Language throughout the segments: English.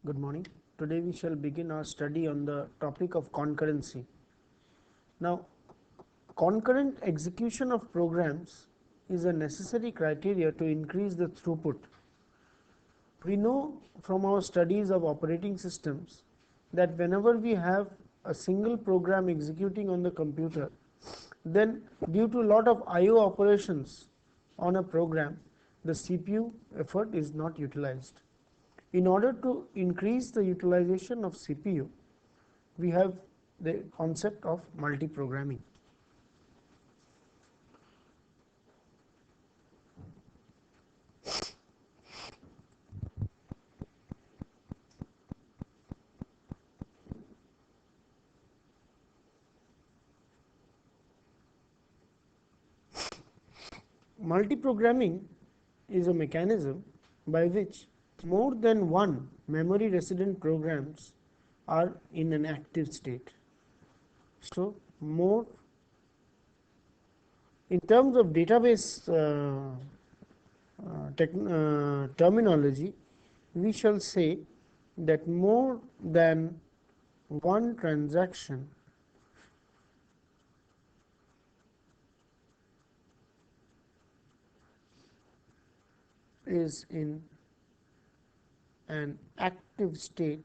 Good morning. Today we shall begin our study on the topic of concurrency. Now, concurrent execution of programs is a necessary criteria to increase the throughput. We know from our studies of operating systems that whenever we have a single program executing on the computer, then due to a lot of I/O operations on a program, the CPU effort is not utilized. In order to increase the utilization of CPU, we have the concept of multiprogramming. Multiprogramming is a mechanism by which more than one memory resident programs are in an active state. So, more in terms of database terminology, we shall say that more than one transaction is in an active state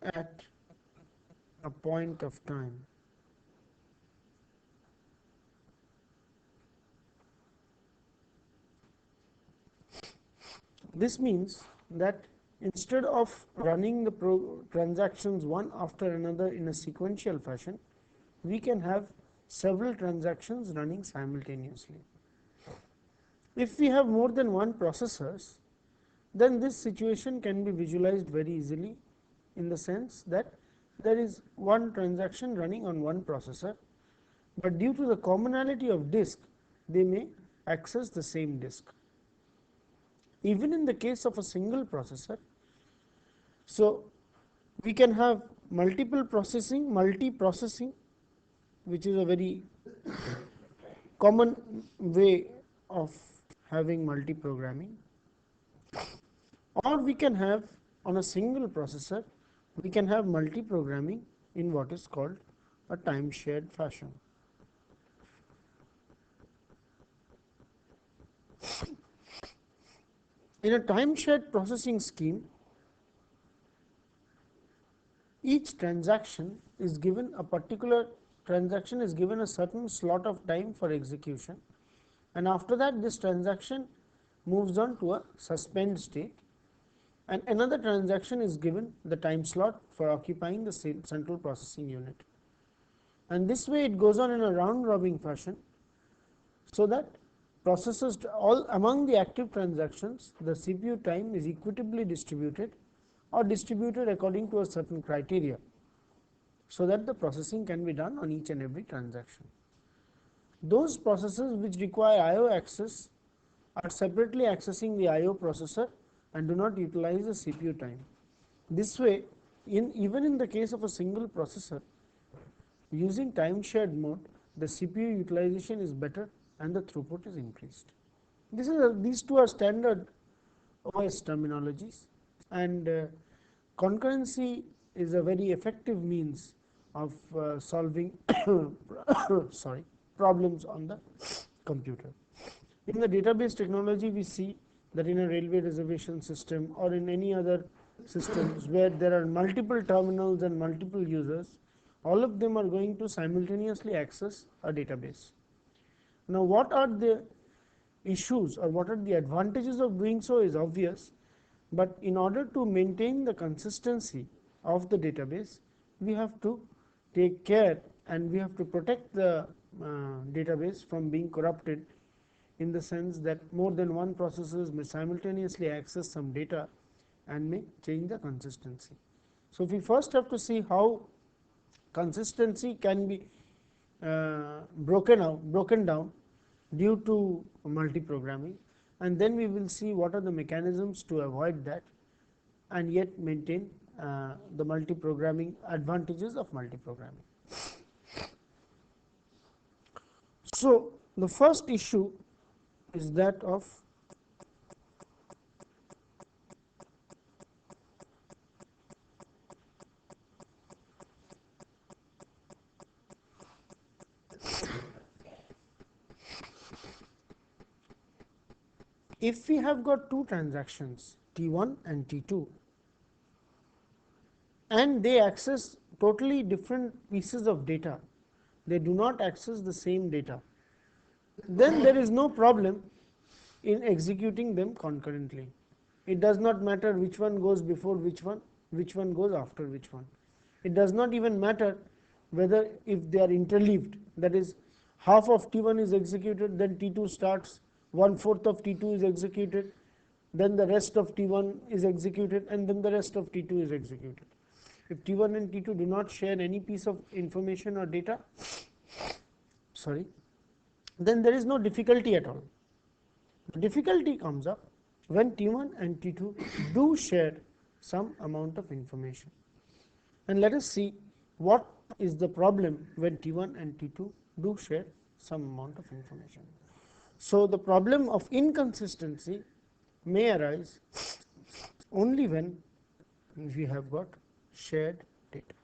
at a point of time. This means that instead of running the transactions one after another in a sequential fashion, we can have several transactions running simultaneously. If we have more than one processors, then this situation can be visualized very easily, in the sense that there is one transaction running on one processor, but due to the commonality of disk, they may access the same disk. Even in the case of a single processor, so we can have multiple processing, multi-processing, which is a very common way of having multi-programming, or we can have on a single processor, we can have multi-programming in what is called a time shared fashion. In a time shared processing scheme, each transaction is given a particular transaction is given a certain slot of time for execution, and after that this transaction moves on to a suspend state, and another transaction is given the time slot for occupying the central processing unit, and this way it goes on in a round robin fashion, so that processors all among the active transactions, the CPU time is equitably distributed or distributed according to a certain criteria, so that the processing can be done on each and every transaction. Those processors which require I/O access are separately accessing the I/O processor and do not utilize the CPU time. This way, even in the case of a single processor, using time shared mode, the CPU utilization is better and the throughput is increased. These two are standard OS terminologies, and concurrency is a very effective means of solving sorry, problems on the computer. In the database technology, we see that in a railway reservation system or in any other systems where there are multiple terminals and multiple users, all of them are going to simultaneously access a database. Now, what are the issues or what are the advantages of doing so is obvious, but in order to maintain the consistency of the database, we have to take care and we have to protect the database from being corrupted, in the sense that more than one processors may simultaneously access some data and may change the consistency. So, we first have to see how consistency can be broken down due to multiprogramming, and then we will see what are the mechanisms to avoid that and yet maintain the multiprogramming advantages of multiprogramming. So, The first issue is that of if we have got two transactions T1 and T2 and they access totally different pieces of data, they do not access the same data, then there is no problem in executing them concurrently. It does not matter which one goes before which one goes after which one. It does not even matter whether if they are interleaved, that is half of T1 is executed, then T2 starts, 1/4 of T2 is executed, then the rest of T1 is executed, and then the rest of T2 is executed. If T1 and T2 do not share any piece of information or data, then there is no difficulty at all. The difficulty comes up when T1 and T2 do share some amount of information. And let us see what is the problem when T1 and T2 do share some amount of information. So, the problem of inconsistency may arise only when we have got shared data.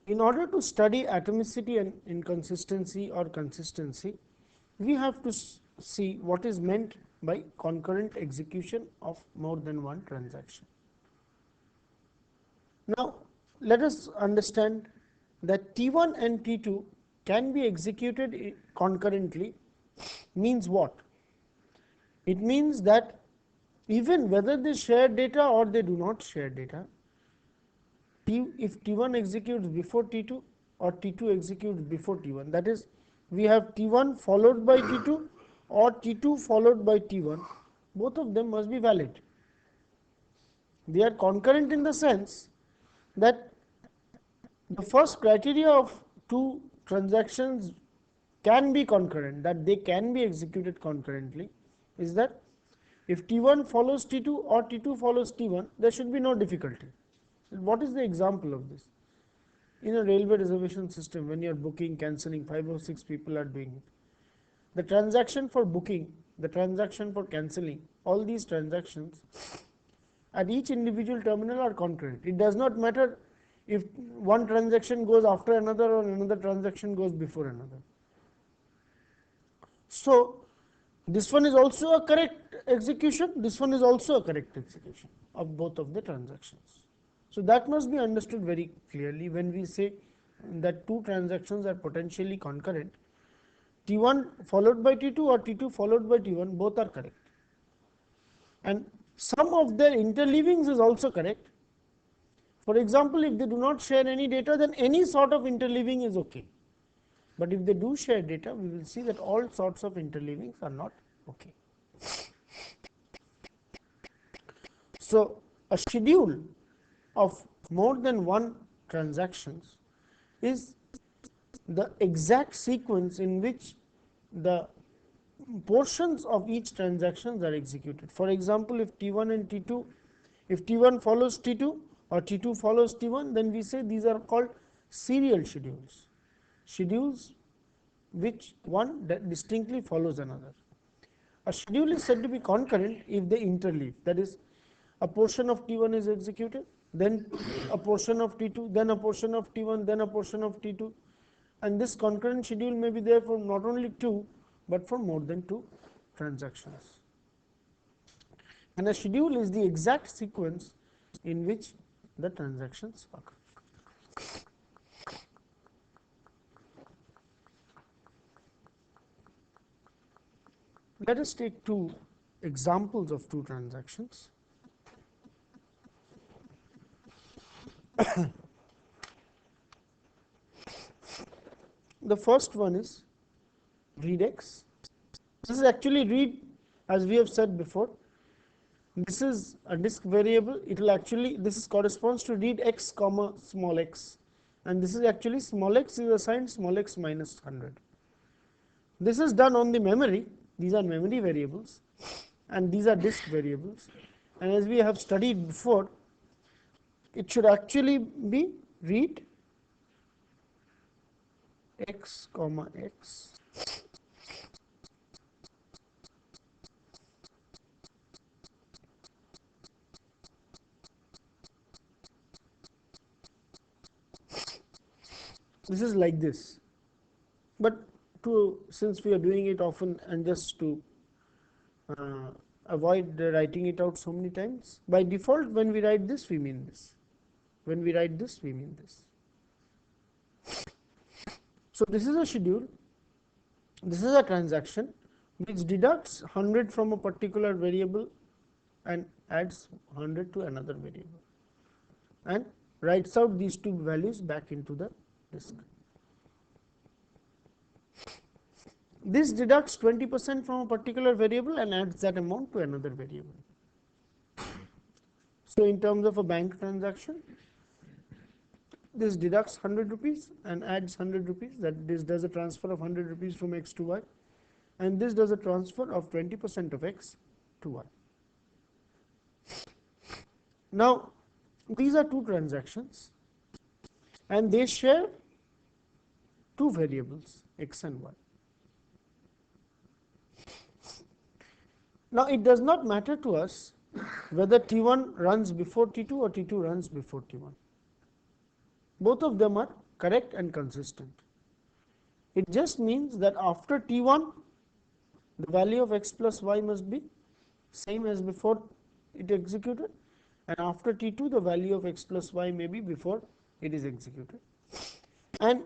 In order to study atomicity and inconsistency or consistency, we have to see what is meant by concurrent execution of more than one transaction. Now, let us understand that T1 and T2 can be executed concurrently means what? It means that even whether they share data or they do not share data, if T1 executes before T2 or T2 executes before T1, that is, we have T1 followed by T2 or T2 followed by T1, both of them must be valid. They are concurrent in the sense that the first criteria of two transactions can be concurrent, that they can be executed concurrently, is that if T1 follows T2 or T2 follows T1, there should be no difficulty. What is the example of this? In a railway reservation system, when you are booking, cancelling, 5 or 6 people are doing it. The transaction for booking, the transaction for cancelling, all these transactions at each individual terminal are concurrent. It does not matter if one transaction goes after another or another transaction goes before another. So, this one is also a correct execution, this one is also a correct execution of both of the transactions. So, that must be understood very clearly when we say that two transactions are potentially concurrent. T1 followed by T2 or T2 followed by T1, both are correct. And some of their interleavings is also correct. For example, if they do not share any data, then any sort of interleaving is okay. But if they do share data, we will see that all sorts of interleavings are not okay. So, a schedule of more than one transactions is the exact sequence in which the portions of each transactions are executed. For example, if T1 and T2, if T1 follows T2 or T2 follows T1, then we say these are called serial schedules, schedules which one distinctly follows another. A schedule is said to be concurrent if they interleave, that is, a portion of T1 is executed, then a portion of T2, then a portion of T1, then a portion of T2, and this concurrent schedule may be there for not only two but for more than two transactions. And a schedule is the exact sequence in which the transactions occur. Let us take two examples of two transactions. The first one is read x. This is actually read, as we have said before. This is a disk variable. It will actually, this corresponds to read x comma small x, and this is actually small x is assigned small x minus 100. This is done on the memory. These are memory variables, and these are disk variables. and as we have studied before, it should actually be read x comma x this is like this. But to since we are doing it often and just to uh, avoid writing it out so many times, by default when we write this we mean this, when we write this we mean this. So this is a schedule, this is a transaction which deducts 100 from a particular variable and adds 100 to another variable and writes out these two values back into the disk. This deducts 20% from a particular variable and adds that amount to another variable. So in terms of a bank transaction, this deducts 100 rupees and adds 100 rupees, that this does a transfer of 100 rupees from x to y, and this does a transfer of 20% of x to y. Now these are two transactions and they share two variables x and y. Now it does not matter to us whether T1 runs before T2 or T2 runs before T1. Both of them are correct and consistent. It just means that after T1 the value of x plus y must be same as before it executed, and after T2 the value of x plus y may be before it is executed. And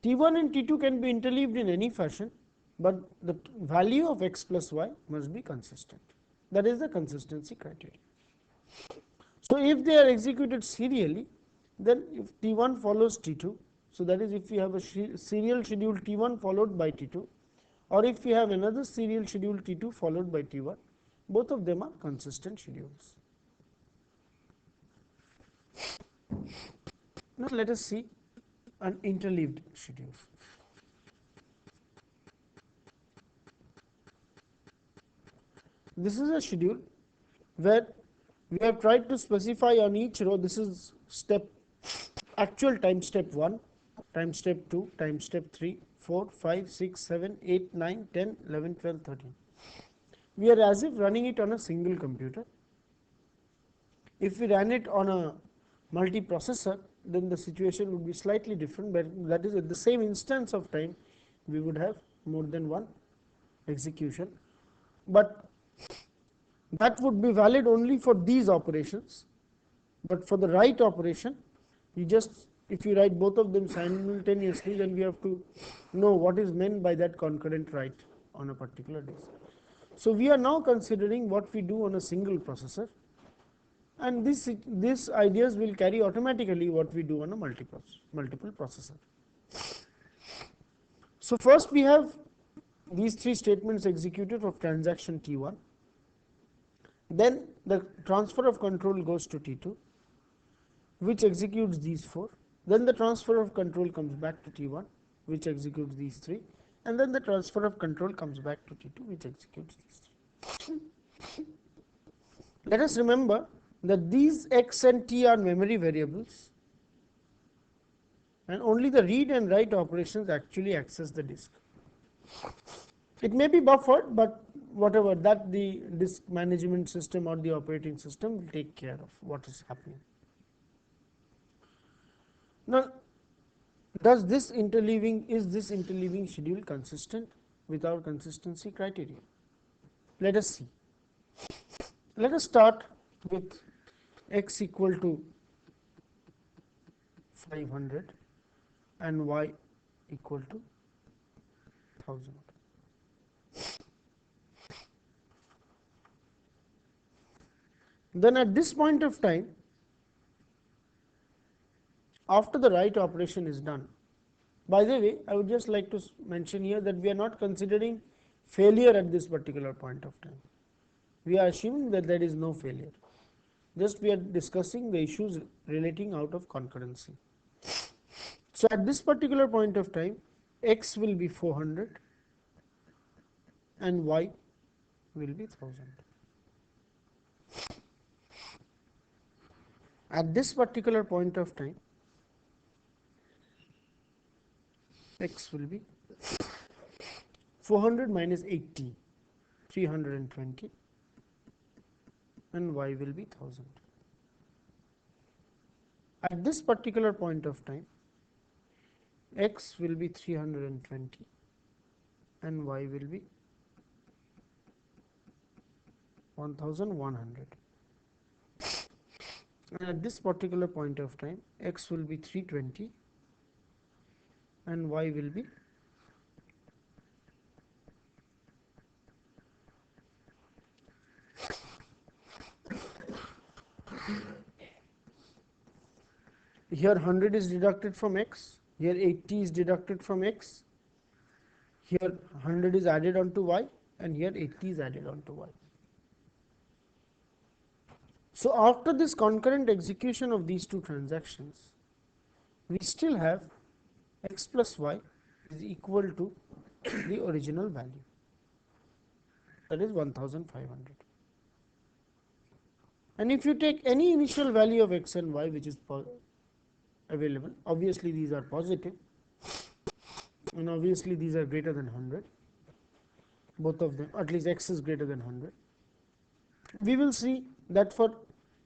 T1 and T2 can be interleaved in any fashion, but the value of x plus y must be consistent. That is the consistency criteria. So if they are executed serially, then if T1 follows T2, so that is if we have a serial schedule T1 followed by T2, or if we have another serial schedule T2 followed by T1, both of them are consistent schedules. Now let us see an interleaved schedule. This is a schedule where we have tried to specify on each row, this is step actual time step 1, time step 2, time step 3, 4, 5, 6, 7, 8, 9, 10, 11, 12, 13. We are as if running it on a single computer. If we ran it on a multiprocessor, then the situation would be slightly different, but that is at the same instance of time we would have more than one execution, but that would be valid only for these operations. But for the write operation, you just, if you write both of them simultaneously, then we have to know what is meant by that concurrent write on a particular disk. So we are now considering what we do on a single processor, and these ideas will carry automatically what we do on a multiple processor. So first we have these three statements executed of transaction T1. Then the transfer of control goes to T2, which executes these 4. Then the transfer of control comes back to T1, which executes these 3. And then the transfer of control comes back to T2, which executes these 3. Let us remember that these x and t are memory variables, and only the read and write operations actually access the disk. It may be buffered, but whatever, that the disk management system or the operating system will take care of what is happening. Now, is this interleaving schedule consistent with our consistency criteria? Let us see. Let us start with x equal to 500 and y equal to 1000. Then at this point of time, after the write operation is done, by the way, I would just like to mention here that we are not considering failure at this particular point of time. We are assuming that there is no failure. Just we are discussing the issues relating out of concurrency. So at this particular point of time, x will be 400 and y will be 1000. At this particular point of time, x will be 400 minus 80, 320, and y will be 1000. At this particular point of time, x will be 320 and y will be 1100. And at this particular point of time, x will be 320 and y will be 100 is deducted from x, here 80 is deducted from x, here 100 is added onto y, and here 80 is added onto y. So after this concurrent execution of these two transactions, we still have x plus y is equal to the original value, that is 1500. And if you take any initial value of x and y which is available, obviously these are positive and obviously these are greater than 100, both of them, at least x is greater than 100. We will see that for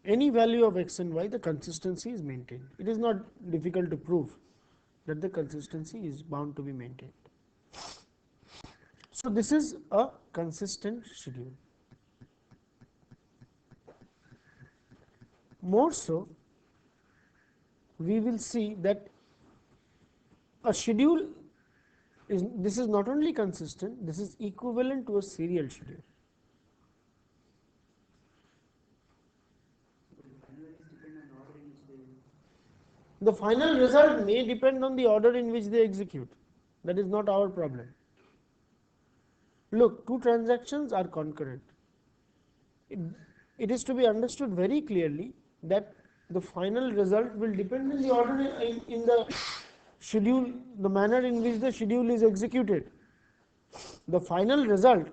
any value of x and y, the consistency is maintained. It is not difficult to prove that the consistency is bound to be maintained. So this is a consistent schedule. More so, we will see that a schedule this is not only consistent, this is equivalent to a serial schedule. The final result may depend on the order in which they execute. That is not our problem. Look, two transactions are concurrent. It is to be understood very clearly that the final result will depend on the order in the schedule, the manner in which the schedule is executed. The final result,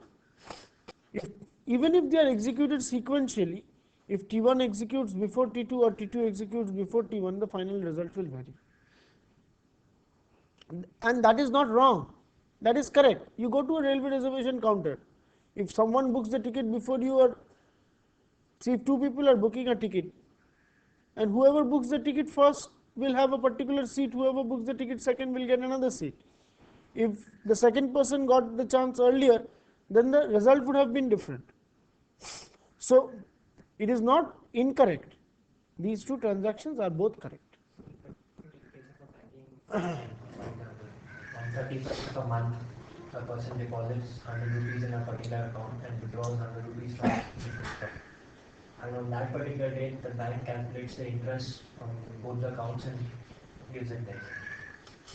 even if they are executed sequentially, if T1 executes before T2 or T2 executes before T1, the final result will vary. And that is not wrong, that is correct. You go to a railway reservation counter, if someone books the ticket before you, or see, if two people are booking a ticket, and whoever books the ticket first will have a particular seat, whoever books the ticket second will get another seat. If the second person got the chance earlier, then the result would have been different. So it is not incorrect. These two transactions are both correct. On 31st of a month, a person deposits 100 rupees in a particular account and withdraws 100 rupees from it. And on that particular date, the bank calculates the interest from both the accounts and gives it there.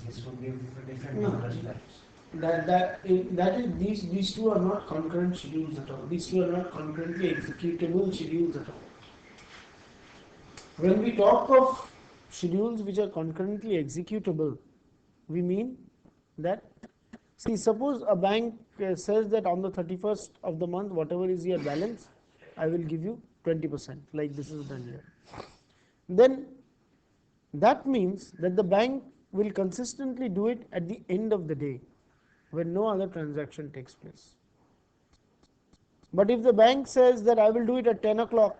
This would give different interest values. These two are not concurrent schedules at all. These two are not concurrently executable schedules at all. When we talk of schedules which are concurrently executable, we mean that, see, suppose a bank says that on the 31st of the month, whatever is your balance, I will give you 20%, like this is done here. Then that means that the bank will consistently do it at the end of the day, when no other transaction takes place. But if the bank says that I will do it at 10 o'clock,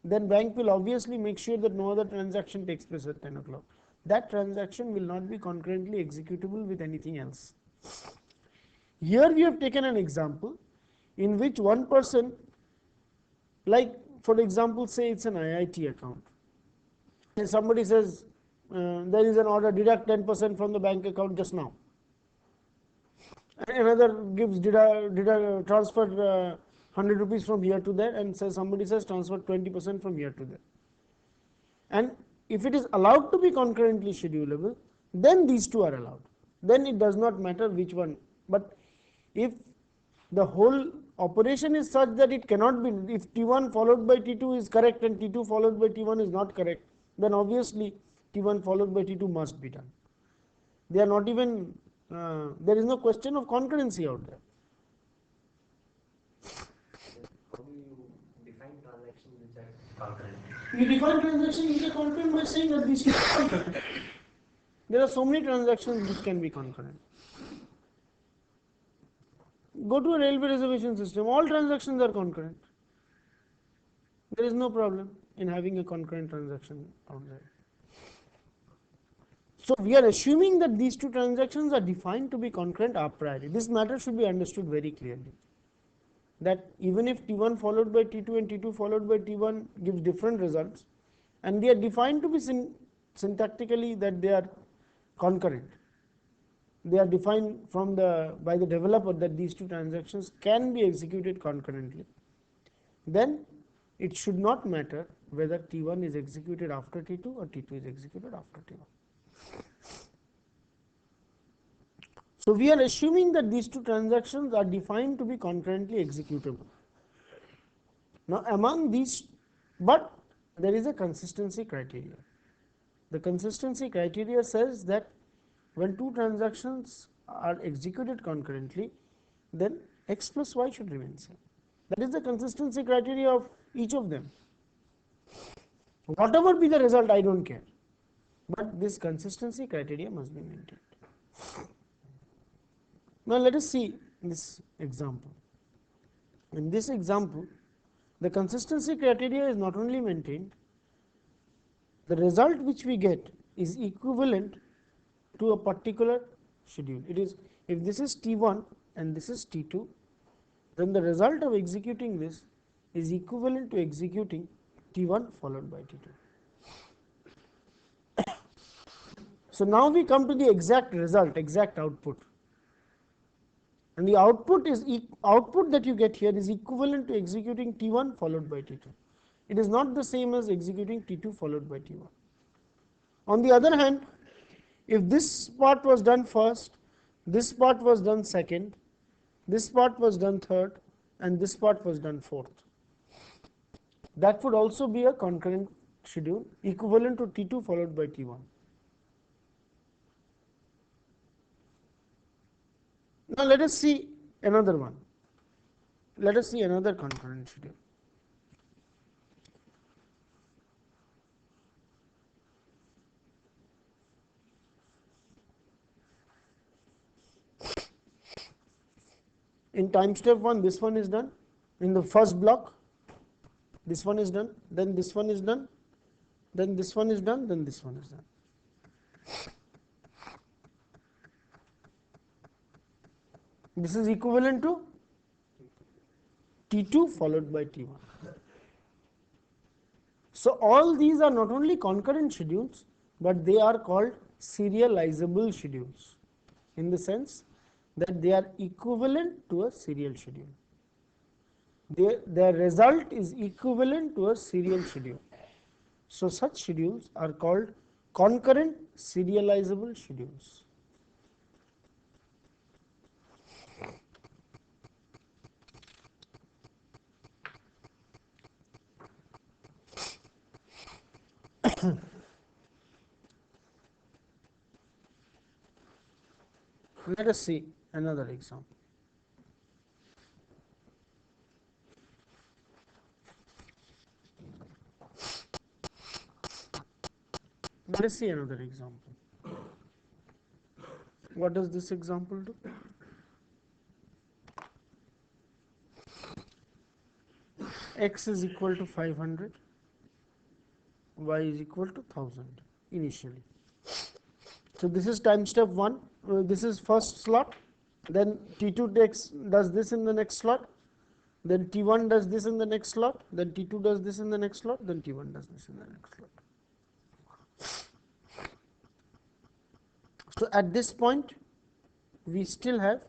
then bank will obviously make sure that no other transaction takes place at 10 o'clock. That transaction will not be concurrently executable with anything else. Here we have taken an example in which one person, like for example, say it's an IIT account, and somebody says there is an order, deduct 10% from the bank account just now. Another gives transfer 100 rupees from here to there, and somebody says transfer 20% from here to there. And if it is allowed to be concurrently schedulable, then these two are allowed. Then it does not matter which one. But if the whole operation is such that it cannot be, if T1 followed by T2 is correct and T2 followed by T1 is not correct, then obviously T1 followed by T2 must be done. They are not even, there is no question of concurrency out there. How do you define transactions which are concurrent? You define transactions which are concurrent by saying that these two are concurrent. There are so many transactions which can be concurrent. Go to a railway reservation system, all transactions are concurrent. There is no problem in having a concurrent transaction out there. So we are assuming that these two transactions are defined to be concurrent a priori. This matter should be understood very clearly. That even if T1 followed by T2 and T2 followed by T1 gives different results, and they are defined to be syntactically that they are concurrent. They are defined from by the developer that these two transactions can be executed concurrently. Then it should not matter whether T1 is executed after T2 or T2 is executed after T1. So we are assuming that these two transactions are defined to be concurrently executable. Now among these, but there is a consistency criteria. The consistency criteria says that when two transactions are executed concurrently, then x plus y should remain same. That is the consistency criteria of each of them. Whatever be the result, I don't care. But this consistency criteria must be maintained. Now let us see this example. In this example, the consistency criteria is not only maintained, the result which we get is equivalent to a particular schedule. It is, if this is T1 and this is T2, then the result of executing this is equivalent to executing T1 followed by T2. So now we come to the exact result, exact output. And the output that you get here is equivalent to executing T1 followed by T2. It is not the same as executing T2 followed by T1. On the other hand, if this part was done first, this part was done second, this part was done third, and this part was done fourth, that would also be a concurrent schedule equivalent to T2 followed by T1. Now let us see another one. Let us see another concurrent schedule. In time step 1, this one is done. In the first block, this one is done, then this one is done, then this one is done, then this one is done. This is equivalent to T2 followed by T1. So all these are not only concurrent schedules, but they are called serializable schedules, in the sense that they are equivalent to a serial schedule. Their result is equivalent to a serial schedule. So such schedules are called concurrent serializable schedules. Let us see another example. Let us see another example. What does this example do? X is equal to 500, y is equal to 1000 initially. So this is time step 1. This is first slot. Then T2 does this in the next slot. Then T1 does this in the next slot. Then T2 does this in the next slot. Then T1 does this in the next slot. So at this point, we still have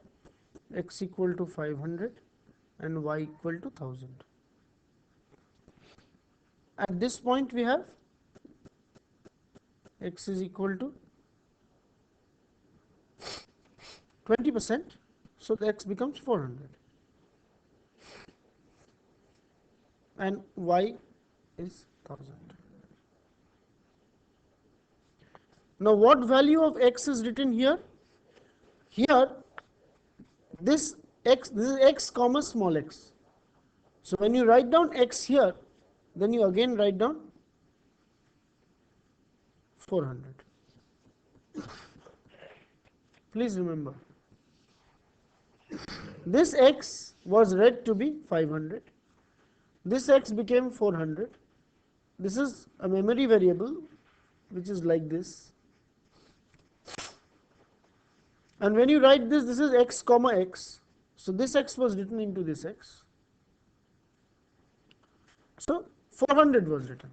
x equal to 500 and y equal to 1000. At this point, we have x is equal to 20%, so the x becomes 400 and y is 1000. Now what value of x is written here? Here this is x comma small x. So when you write down x here, then you again write down 400. Please remember, this x was read to be 500. This x became 400. This is a memory variable which is like this. And when you write this, this is x comma x. So this x was written into this x. So 400 was written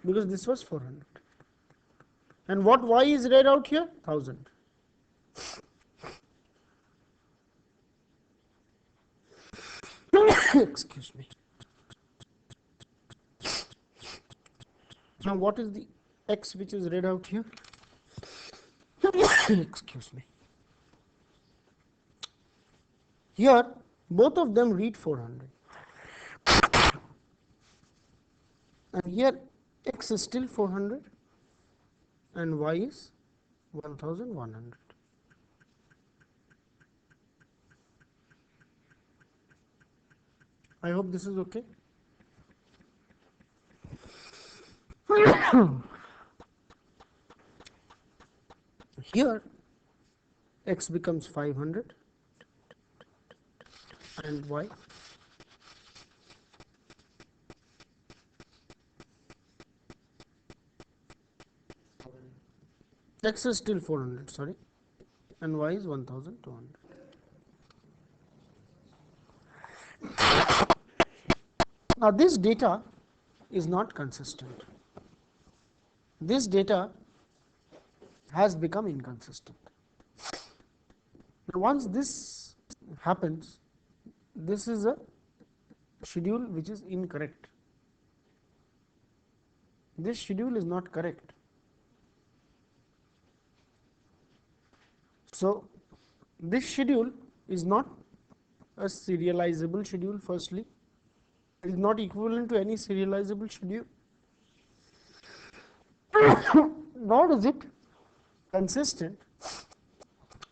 because this was 400. And what y is read out here? 1000. Excuse me. Now what is the x which is read out here? Excuse me. Here both of them read 400. And here x is still 400 and y is 1100. I hope this is okay. Here x becomes 500 and y x is still 400, sorry, and y is 1200. Now this data is not consistent. This data has become inconsistent. Now once this happens, this is a schedule which is incorrect. This schedule is not correct. So this schedule is not a serializable schedule. Firstly, it is not equivalent to any serializable schedule, nor is it consistent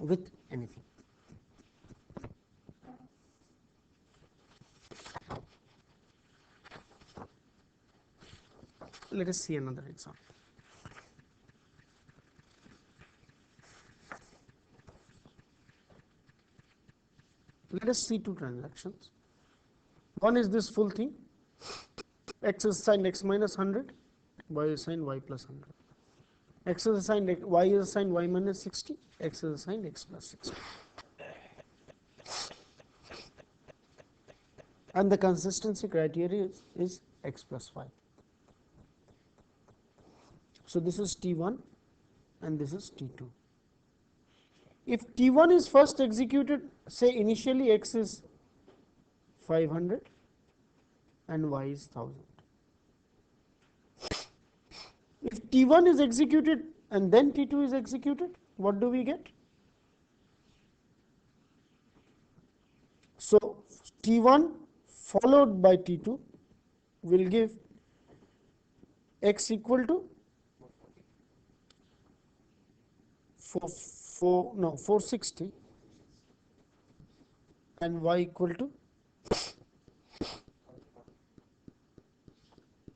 with anything. Let us see another example. Let us see two transactions. One is this full thing, x is assigned x minus 100, y is assigned y plus 100. X is assigned y is assigned y minus 60, x is assigned x plus 60. And the consistency criteria is x plus 5. So this is T1 and this is T2. If T1 is first executed, say initially x is 500 and y is 1000. If T1 is executed and then T2 is executed, what do we get? So T1 followed by T2 will give x equal to 460 and y equal to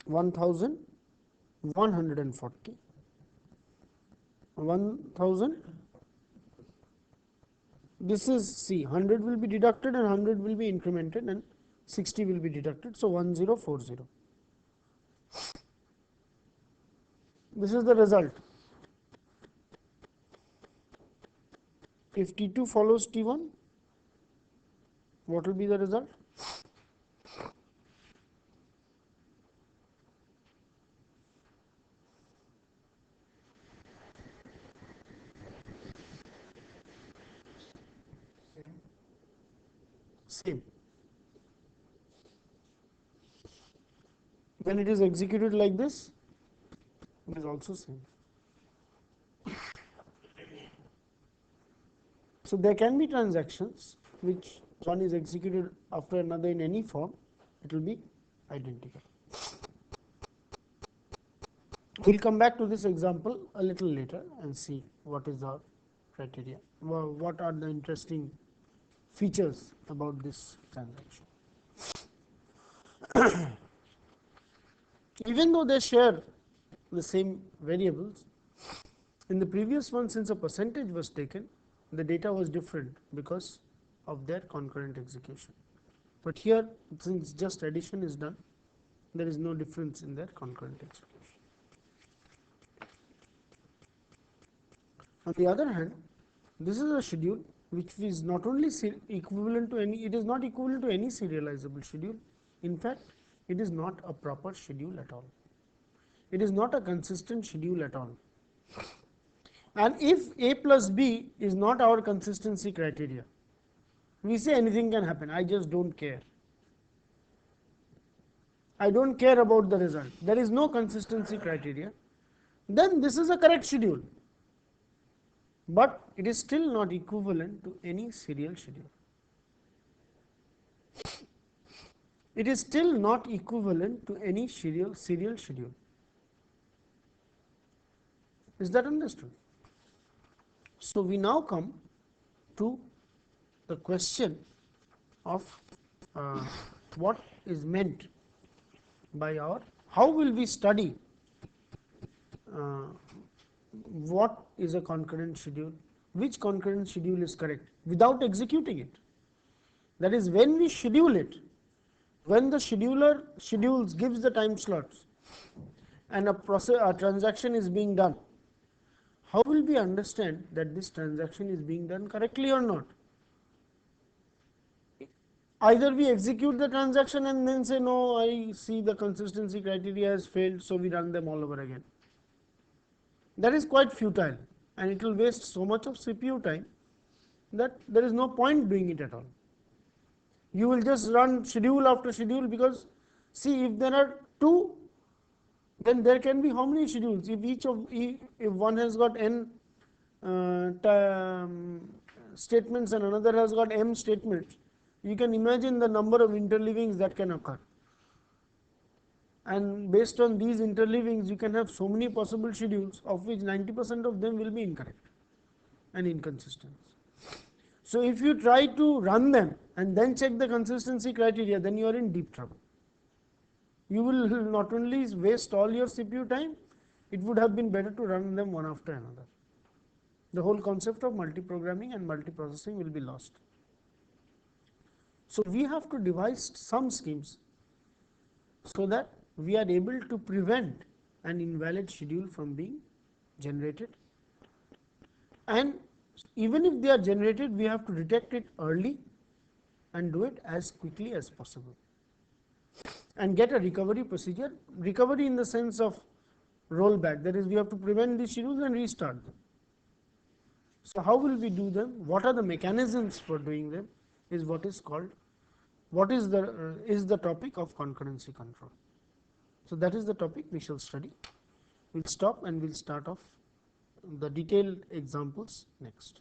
1140. 1000, this is C, 100 will be deducted and 100 will be incremented and 60 will be deducted, so 1040. This is the result. If T2 follows T1, what will be the result? Same. When it is executed like this, it is also same. So there can be transactions which one is executed after another in any form, it will be identical. We will come back to this example a little later and see what is our criteria, what are the interesting features about this transaction. Even though they share the same variables, in the previous one, since a percentage was taken, the data was different because of their concurrent execution. But here, since just addition is done, there is no difference in their concurrent execution. On the other hand, this is a schedule which is not only equivalent to any, it is not equivalent to any serializable schedule. In fact, it is not a proper schedule at all. It is not a consistent schedule at all. And if A plus B is not our consistency criteria, we say anything can happen, I just don't care. I don't care about the result. There is no consistency criteria. Then this is a correct schedule. But it is still not equivalent to any serial schedule. It is still not equivalent to any serial schedule. Is that understood? So we now come to the question of what is meant by our, how will we study what is a concurrent schedule, which concurrent schedule is correct without executing it. That is, when we schedule it, when the scheduler schedules, gives the time slots, and a transaction is being done, how will we understand that this transaction is being done correctly or not? Either we execute the transaction and then say, no, I see the consistency criteria has failed, so we run them all over again. That is quite futile, and it will waste so much of CPU time that there is no point doing it at all. You will just run schedule after schedule, because see, if there are two, then there can be how many schedules? If one has got n statements and another has got m statements, you can imagine the number of interleavings that can occur. And based on these interleavings, you can have so many possible schedules, of which 90% of them will be incorrect and inconsistent. So if you try to run them and then check the consistency criteria, then you are in deep trouble. You will not only waste all your CPU time, it would have been better to run them one after another. The whole concept of multiprogramming and multiprocessing will be lost. So we have to devise some schemes so that we are able to prevent an invalid schedule from being generated. And even if they are generated, we have to detect it early and do it as quickly as possible, and get a recovery procedure. Recovery in the sense of rollback, that is, we have to prevent these schedules and restart them. So how will we do them? What are the mechanisms for doing them? Is what is called, what is the topic of concurrency control. So that is the topic we shall study. We'll stop and we'll start off the detailed examples next.